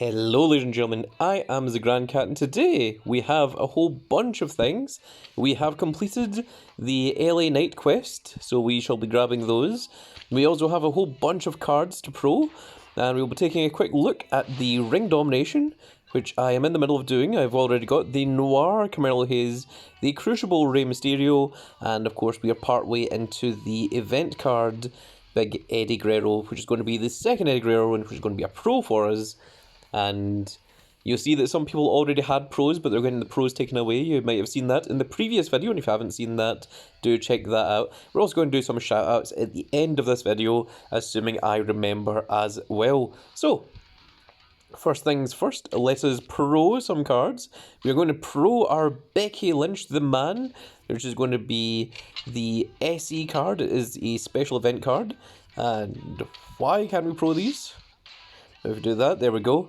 Hello ladies and gentlemen, I am the Grand Cat and today we have a whole bunch of things. We have completed the LA Night quest, so we shall be grabbing those. We also have a whole bunch of cards to pro, and we'll be taking a quick look at the Ring Domination, which I am in the middle of doing. I've already got the Noir Carmelo Hayes, the Crucible Rey Mysterio, and of course we are partway into the event card Big Eddie Guerrero, which is going to be the second Eddie Guerrero one, which is going to be a pro for us. And you'll see that some people already had pros, but they're getting the pros taken away. You might have seen that in the previous video, and if you haven't seen that, do check that out. We're also going to do some shout outs at the end of this video, assuming I remember as well. So, first things first, let us pro some cards. We're going to pro our Becky Lynch, the Man, which is going to be the SE card. It is a special event card. And why can't we pro these? If we do that, there we go.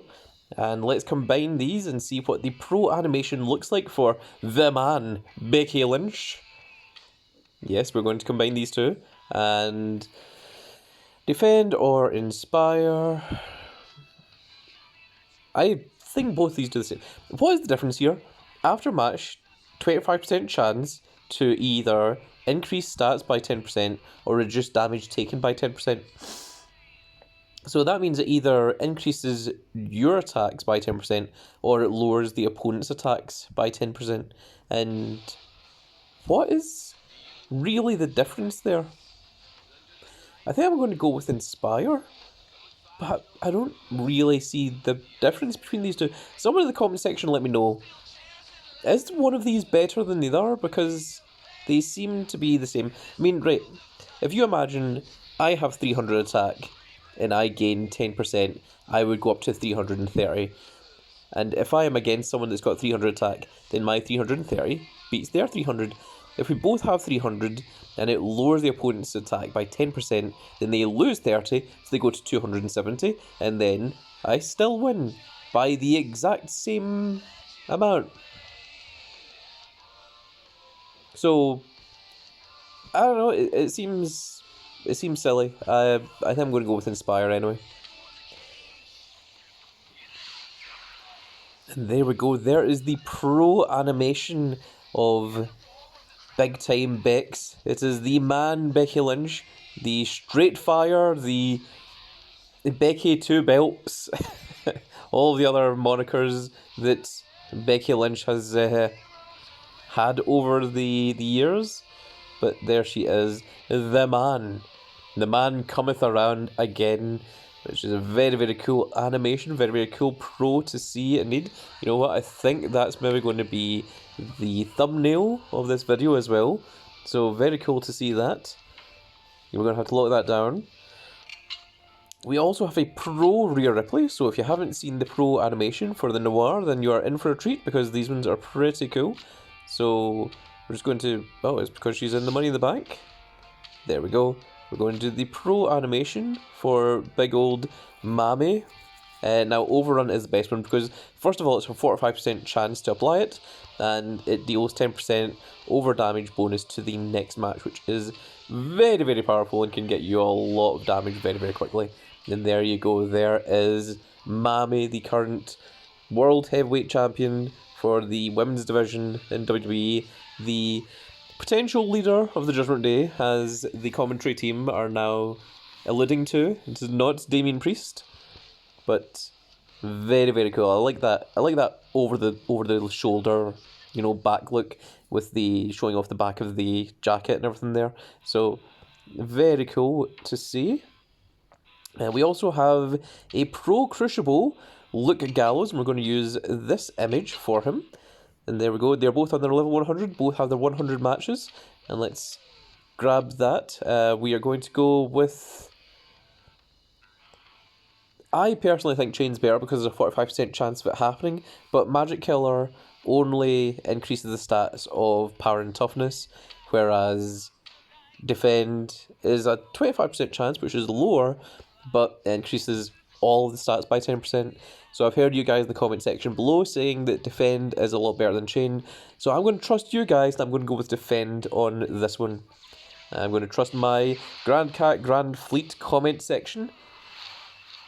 And let's combine these and see what the pro animation looks like for the Man, Becky Lynch. Yes, we're going to combine these two. And defend or inspire. I think both these do the same. What is the difference here? After match, 25% chance to either increase stats by 10% or reduce damage taken by 10%. So that means it either increases your attacks by 10% or it lowers the opponent's attacks by 10%. And what is really the difference there? I think I'm going to go with Inspire, but I don't really see the difference between these two. Someone in the comment section let me know, is one of these better than the other? Because they seem to be the same. I mean, right, if you imagine I have 300 attack, and I gain 10%, I would go up to 330. And if I am against someone that's got 300 attack, then my 330 beats their 300. If we both have 300, and it lowers the opponent's attack by 10%, then they lose 30, so they go to 270, and then I still win by the exact same amount. So, I don't know, it seems silly. I think I'm going to go with Inspire anyway. And there we go. There is the pro animation of Big Time Bex. It is the Man Becky Lynch, the Straight Fire, the Becky Two Belts, all the other monikers that Becky Lynch has had over the years. But there she is, the Man. The Man cometh around again, which is a very, very cool animation, very, very cool pro to see indeed. You know what, I think that's maybe going to be the thumbnail of this video as well. So very cool to see that. We're going to have to lock that down. We also have a pro Rhea Ripley, so if you haven't seen the pro animation for the Noir, then you are in for a treat because these ones are pretty cool. So we're just going to, oh, it's because she's in the Money in the Bank. There we go. We're going to do the pro animation for big old Mami. Now, Overrun is the best one because, first of all, it's a 45% chance to apply it, and it deals 10% over damage bonus to the next match, which is very, very powerful and can get you a lot of damage very, very quickly. And there you go. There is Mami, the current World Heavyweight Champion for the Women's Division in WWE. The potential leader of the Judgment Day, as the commentary team are now alluding to. It is not Damian Priest, but very, very cool. I like that. I like that over the shoulder, you know, back look with the showing off the back of the jacket and everything there. So very cool to see. And we also have a pro Crucible Luke Gallows, and we're going to use this image for him. And there we go, they're both on their level 100, both have their 100 matches. And let's grab that. We are going to go with... I personally think Chain's better because there's a 45% chance of it happening, but Magic Killer only increases the stats of power and toughness, whereas Defend is a 25% chance, which is lower, but increases all of the stats by 10%. So I've heard you guys in the comment section below saying that Defend is a lot better than Chain. So I'm going to trust you guys, and I'm going to go with Defend on this one. I'm going to trust my Grand Cat Grand Fleet comment section.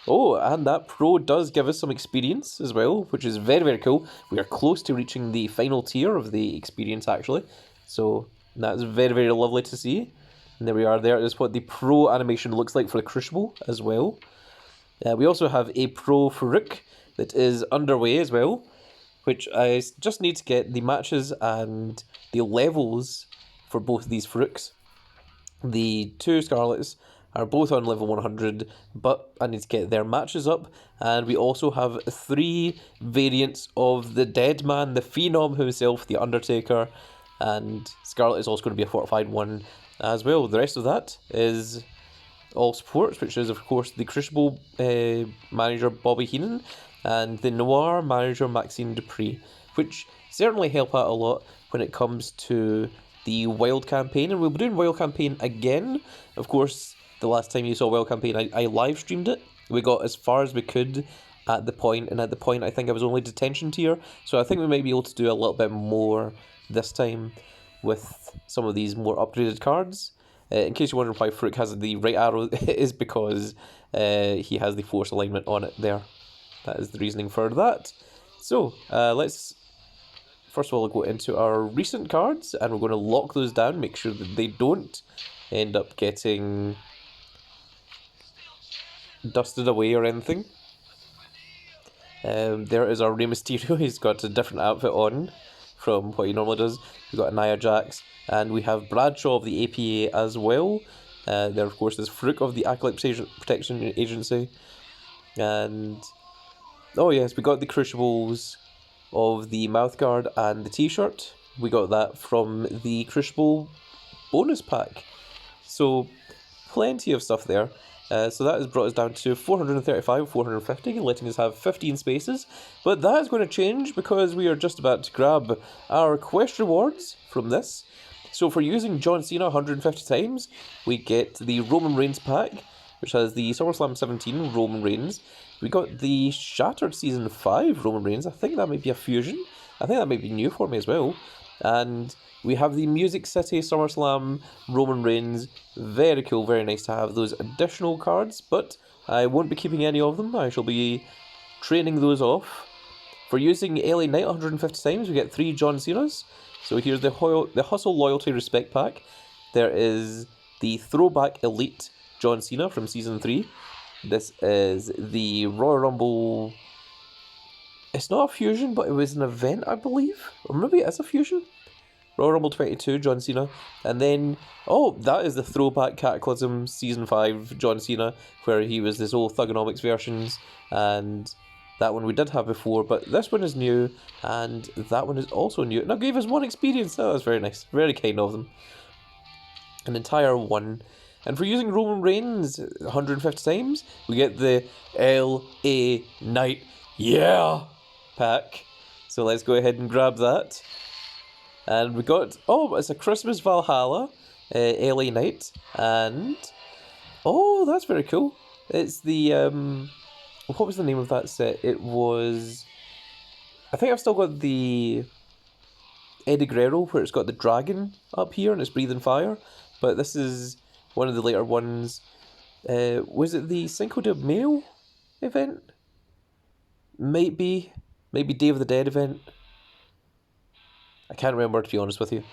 Oh, and that pro does give us some experience as well, which is very, very cool. We are close to reaching the final tier of the experience, actually. So that's very, very lovely to see. And there we are. There is what the pro animation looks like for the Crucible as well. We also have a pro Farouk that is underway as well, which I just need to get the matches and the levels for both of these Farouks. The two Scarlets are both on level 100, but I need to get their matches up. And we also have 3 variants of the Dead Man, the Phenom himself, the Undertaker, and Scarlet is also going to be a fortified one as well. The rest of that is all supports, which is, of course, the Crucible manager Bobby Heenan and the Noir manager Maxine Dupree, which certainly help out a lot when it comes to the Wild Campaign. And we'll be doing Wild Campaign again. Of course, the last time you saw Wild Campaign, I live streamed it. We got as far as we could at the point, and at the point I think I was only detention tier, so I think we might be able to do a little bit more this time with some of these more upgraded cards. In case you're wondering why Farouk has the right arrow, it is because he has the force alignment on it there. That is the reasoning for that. So, let's first of all go into our recent cards, and we're going to lock those down, make sure that they don't end up getting dusted away or anything. There is our Rey Mysterio. He's got a different outfit on from what he normally does. We've got Nia Jax, and we have Bradshaw of the APA as well. There, of course, is Farouk of the Acolyte Protection Agency. And, oh yes, we got the Crucibles of the mouthguard and the t-shirt. We got that from the Crucible bonus pack. So, plenty of stuff there. So that has brought us down to 435, 450, letting us have 15 spaces. But that is going to change because we are just about to grab our quest rewards from this. So for using John Cena 150 times, we get the Roman Reigns pack, which has the SummerSlam 17 Roman Reigns. We got the Shattered Season 5 Roman Reigns. I think that might be a fusion. I think that might be new for me as well. And we have the Music City SummerSlam Roman Reigns. Very cool, very nice to have those additional cards, but I won't be keeping any of them. I shall be training those off. For using LA Knight 150 times, we get 3 John Cenas. So here's the Hustle Loyalty Respect pack. There is the Throwback Elite John Cena from Season 3. This is the Royal Rumble. It's not a fusion, but it was an event, I believe. Or maybe it is a fusion. Royal Rumble 22, John Cena. And then, oh, that is the Throwback Cataclysm Season 5 John Cena, where he was this old Thugonomics versions. And that one we did have before, but this one is new, and that one is also new. And that gave us 1 experience. That was very nice. Very kind of them. An entire 1. And for using Roman Reigns 150 times, we get the LA Knight, yeah, pack. So let's go ahead and grab that. And we got, oh, it's a Christmas Valhalla LA Knight. And, oh, that's very cool. It's the, what was the name of that set? It was, I think I've still got the Eddie Guerrero, where it's got the dragon up here and it's breathing fire. But this is one of the later ones. Was it the Cinco de Mayo event? Might be. Maybe Day of the Dead event. I can't remember, to be honest with you.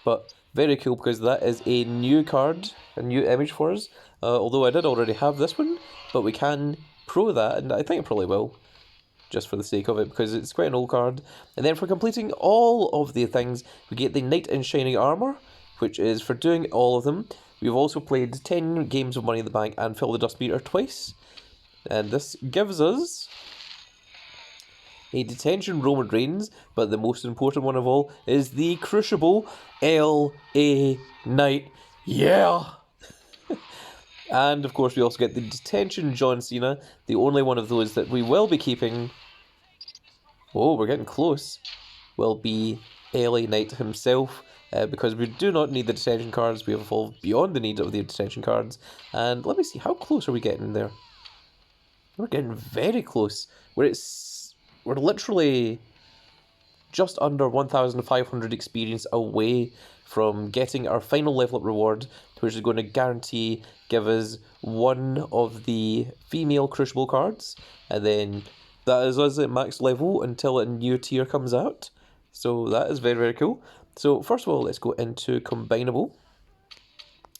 But very cool, because that is a new card, a new image for us. Although I did already have this one, but we can pro that, and I think I probably will, just for the sake of it, because it's quite an old card. And then for completing all of the things, we get the Knight in Shining Armour, which is for doing all of them. We've also played 10 games of Money in the Bank and Fill the Dust Meter twice. And this gives us a Detention Roman Reigns, but the most important one of all is the Crucible LA Knight. Yeah! And of course we also get the Detention John Cena, the only one of those that we will be keeping. Oh, we're getting close. Will be LA Knight himself. Because we do not need the detention cards. We have evolved beyond the need of the detention cards. And let me see, how close are we getting there? We're getting very close. We're literally just under 1,500 experience away from getting our final level up reward, which is going to guarantee give us one of the female crucible cards, and then that is us at max level until a new tier comes out. So that is very, very cool. So first of all, let's go into combinable.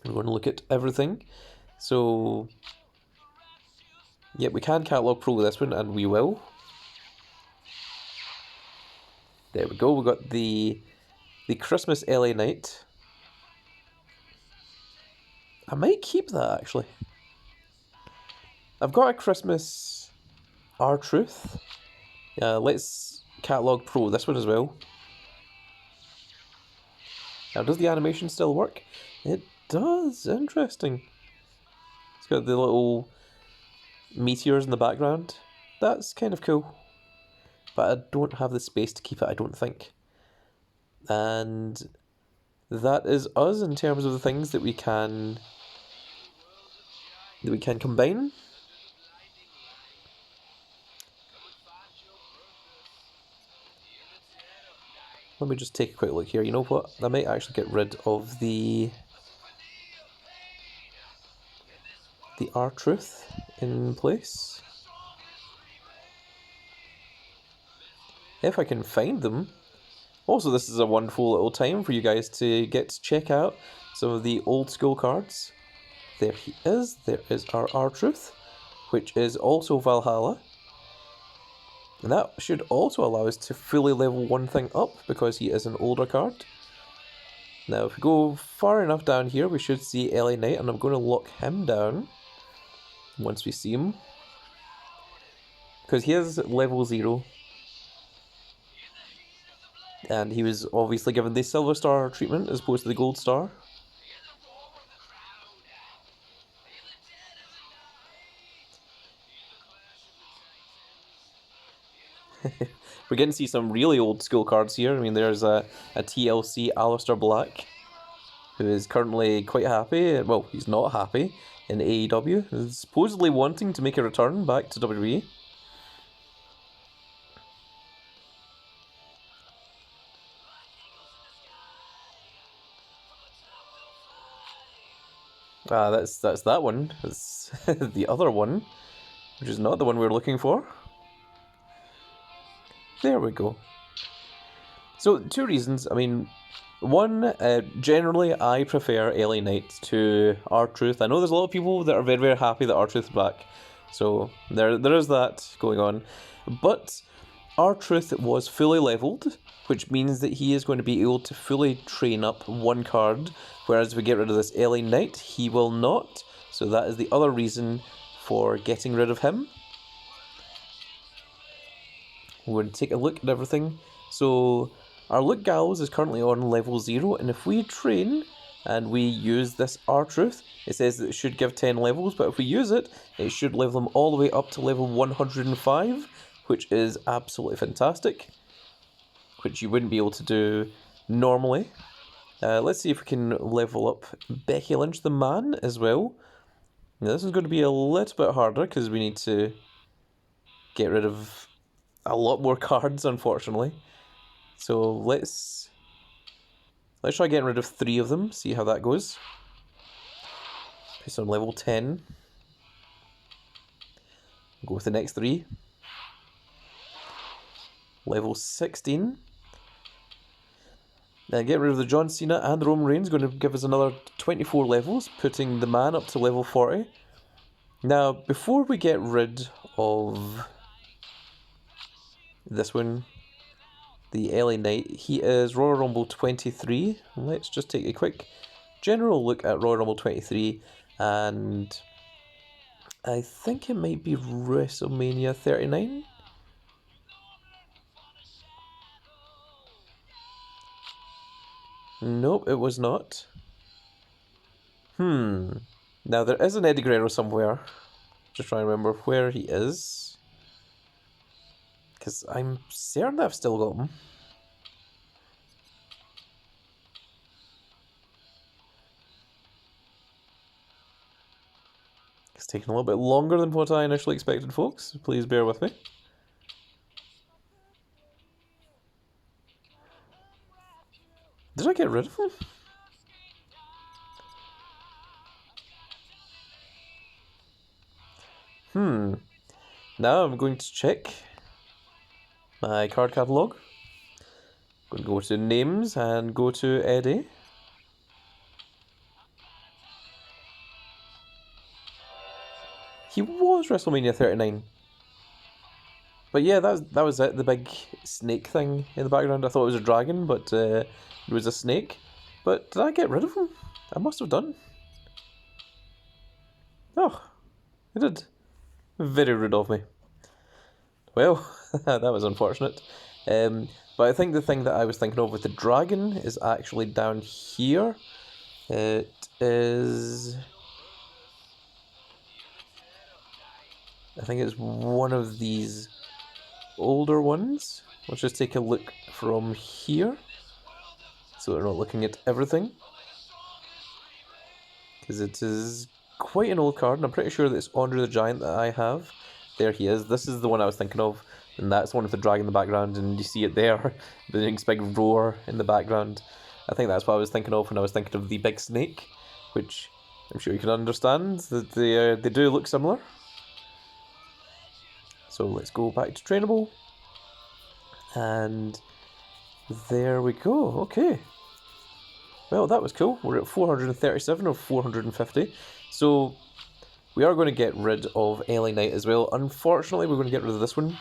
We're going to look at everything. So yeah, we can catalog pro this one, and we will. There we go. We got the Christmas LA Knight. I might keep that actually. I've got a Christmas R-Truth. Let's catalog pro this one as well. Now, does the animation still work? It does. Interesting. It's got the little meteors in the background. That's kind of cool. But I don't have the space to keep it, I don't think. And that is us in terms of the things that we can combine. Let me just take a quick look here. You know what? I might actually get rid of the R-Truth in place. If I can find them. Also, this is a wonderful little time for you guys to get to check out some of the old school cards. There he is. There is our R-Truth, which is also Valhalla. And that should also allow us to fully level one thing up because he is an older card. Now, if we go far enough down here, we should see LA Knight, and I'm going to lock him down once we see him. Because he is level 0. And he was obviously given the Silver Star treatment as opposed to the Gold Star. We're getting to see some really old school cards here. I mean, there's a TLC Aleister Black, who is currently quite happy. Well, he's not happy in AEW. He's supposedly wanting to make a return back to WWE. That's that one. That's the other one, which is not the one we're looking for. There we go. So, two reasons. I mean, one, generally I prefer LA Knight to R-Truth. I know there's a lot of people that are very, very happy that R-Truth is back. So, there is that going on. But R-Truth was fully leveled, which means that he is going to be able to fully train up one card, whereas if we get rid of this LA Knight, he will not. So that is the other reason for getting rid of him. We're going to take a look at everything. So our Luke Gallows is currently on level 0, and if we train and we use this R-Truth, it says that it should give 10 levels, but if we use it, it should level him all the way up to level 105, which is absolutely fantastic, which you wouldn't be able to do normally. Let's see if we can level up Becky Lynch, the man, as well. Now, this is going to be a little bit harder because we need to get rid of a lot more cards, unfortunately. So let's try getting rid of 3 of them, see how that goes. Place on level 10. Go with the next 3. Level 16. Now get rid of the John Cena and Roman Reigns, going to give us another 24 levels, putting the man up to level 40. Now, before we get rid of this one, the LA Knight, he is Royal Rumble 23. Let's just take a quick general look at Royal Rumble 23, and I think it might be WrestleMania 39. Nope, it was not. Now, there is an Eddie Guerrero somewhere. Just trying to remember where he is. Because I'm certain I've still got him. It's taking a little bit longer than what I initially expected, folks. Please bear with me. Did I get rid of him? Now I'm going to check my card catalogue. I'm going to go to names and go to Eddie. He was WrestleMania 39. But yeah, that was it. The big snake thing in the background. I thought it was a dragon, but it was a snake. But did I get rid of him? I must have done. Oh, I did. Very rude of me. Well, that was unfortunate. But I think the thing that I was thinking of with the dragon is actually down here. It is... I think it's one of these older ones. Let's just take a look from here, so we're not looking at everything, because it is quite an old card, and I'm pretty sure that it's Andre the Giant that I have. There he is. This is the one I was thinking of, and that's one with the dragon in the background, and you see it there, the big roar in the background. I think that's what I was thinking of when I was thinking of the big snake, which I'm sure you can understand that they do look similar. So let's go back to trainable. And there we go. Okay. Well, that was cool. We're at 437 of 450. So we are going to get rid of LA Knight as well. Unfortunately, we're going to get rid of this one.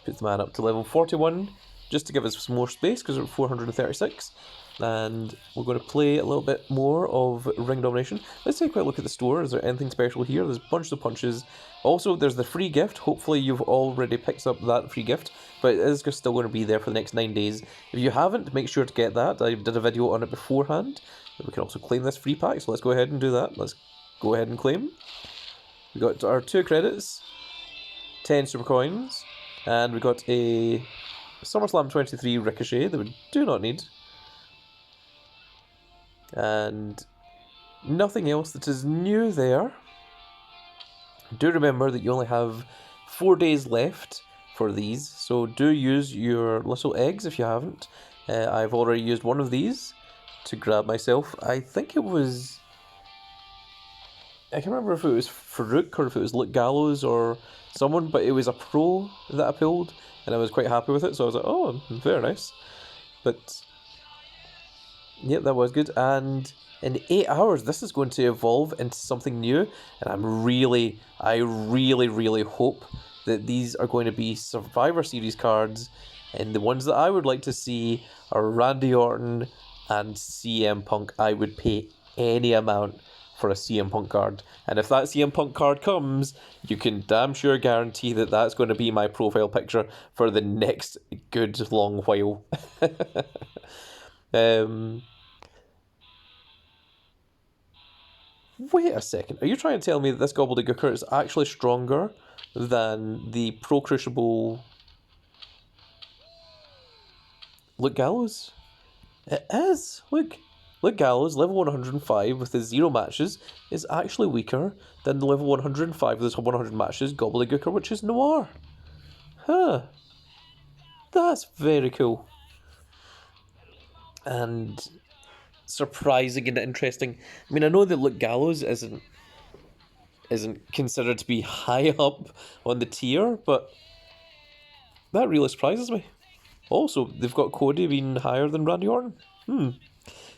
Put the man up to level 41, just to give us some more space, because we're at 436. And we're going to play a little bit more of Ring Domination. Let's take a quick look at the store. Is there anything special here? There's bunches of punches. Also, there's the free gift. Hopefully you've already picked up that free gift, but it is still going to be there for the next 9 days. If you haven't, make sure to get that. I did a video on it beforehand. We can also claim this free pack, so let's go ahead and do that. Let's go ahead and claim. We got our 2 credits, 10 super coins, and we got a SummerSlam 23 Ricochet that we do not need. And nothing else that is new there. Do remember that you only have 4 days left for these, so do use your little eggs if you haven't. I've already used one of these to grab myself. I think it was... I can't remember if it was Farouk or if it was Luke Gallows or someone, but it was a pro that I pulled, and I was quite happy with it, so I was like, oh, very nice. But... yep, that was good. And in 8 hours, this is going to evolve into something new. And I really hope that these are going to be Survivor Series cards. And the ones that I would like to see are Randy Orton and CM Punk. I would pay any amount for a CM Punk card. And if that CM Punk card comes, you can damn sure guarantee that that's going to be my profile picture for the next good long while. Wait a second, are you trying to tell me that this gobbledygooker is actually stronger than the Pro Crucible Luke Gallows? It is! Look, Luke Gallows, level 105 with his 0 matches, is actually weaker than the level 105 with his 100 matches gobbledygooker, which is Noir. Huh. That's very cool. And surprising and interesting. I mean, I know that Luke Gallows isn't considered to be high up on the tier, but that really surprises me. Also, they've got Cody being higher than Randy Orton.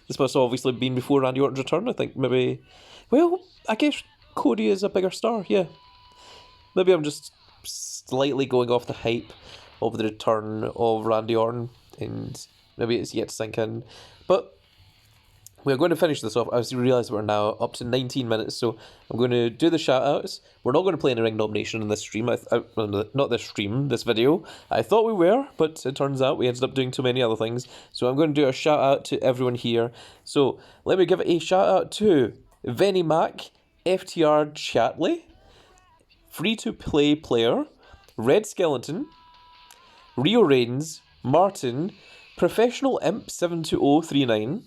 This must have obviously been before Randy Orton's return, I think. Maybe... well, I guess Cody is a bigger star, yeah. Maybe I'm just slightly going off the hype of the return of Randy Orton, and maybe it's yet to sink in. But we're going to finish this off. I realise we're now up to 19 minutes, so I'm going to do the shout-outs. We're not going to play any Ring Domination in this stream. Not this stream, this video. I thought we were, but it turns out we ended up doing too many other things. So I'm going to do a shout-out to everyone here. So let me give a shout-out to Venny Mac, FTR Chatley, Free-to-Play Player, Red Skeleton, Rio Reigns, Martin, Professional Imp 72039,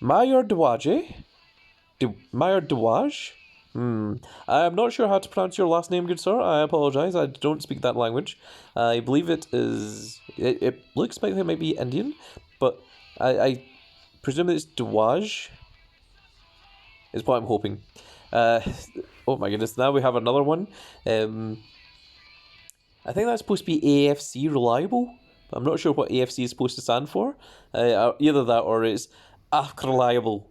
Mayer Dewaj. I'm not sure how to pronounce your last name, good sir. I apologise. I don't speak that language. I believe it is... It looks like it might be Indian, but I presume it's Dewaj, is what I'm hoping. Oh my goodness, now we have another one. I think that's supposed to be AFC Reliable. I'm not sure what AFC is supposed to stand for. Either that or it's AFC Reliable,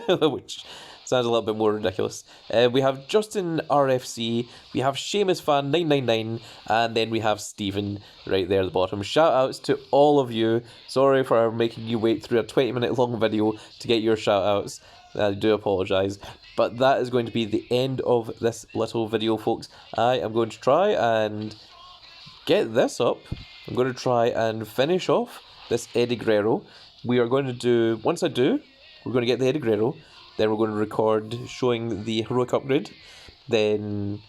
which sounds a little bit more ridiculous. We have Justin RFC, we have Seamus Fan 999, and then we have Stephen right there at the bottom. Shout outs to all of you. Sorry for making you wait through a 20-minute long video to get your shout outs. I do apologise. But that is going to be the end of this little video, folks. I am going to try and get this up. I'm going to try and finish off this Eddie Guerrero. We are going to do, once I do, we're going to get the Eddie Guerrero. Then we're going to record showing the heroic upgrade. Then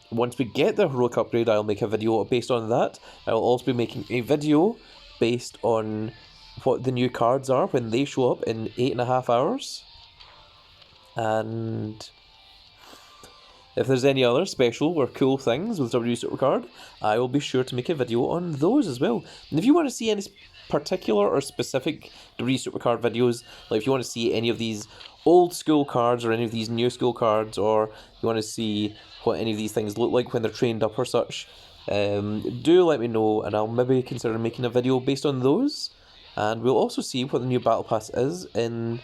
once we get the heroic upgrade, I'll make a video based on that. I'll also be making a video based on what the new cards are when they show up in 8.5 hours. And if there's any other special or cool things with WWE Supercard, I will be sure to make a video on those as well. And if you want to see any particular or specific WWE Supercard videos, like if you want to see any of these old school cards or any of these new school cards, or you want to see what any of these things look like when they're trained up or such, do let me know and I'll maybe consider making a video based on those. And we'll also see what the new Battle Pass is in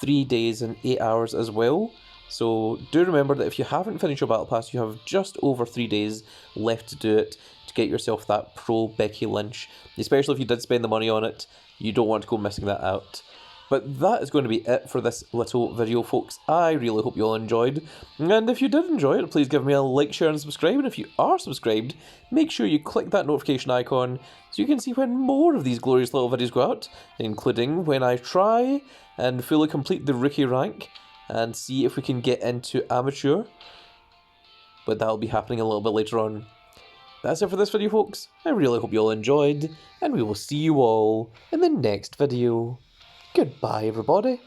3 days and 8 hours as well. So do remember that if you haven't finished your Battle Pass, you have just over 3 days left to do it to get yourself that Pro Becky Lynch. Especially if you did spend the money on it, you don't want to go missing that out. But that is going to be it for this little video, folks. I really hope you all enjoyed. And if you did enjoy it, please give me a like, share and subscribe. And if you are subscribed, make sure you click that notification icon so you can see when more of these glorious little videos go out, including when I try and fully complete the rookie rank and see if we can get into amateur. But that'll be happening a little bit later on. That's it for this video, folks. I really hope you all enjoyed, and we will see you all in the next video. Goodbye, everybody.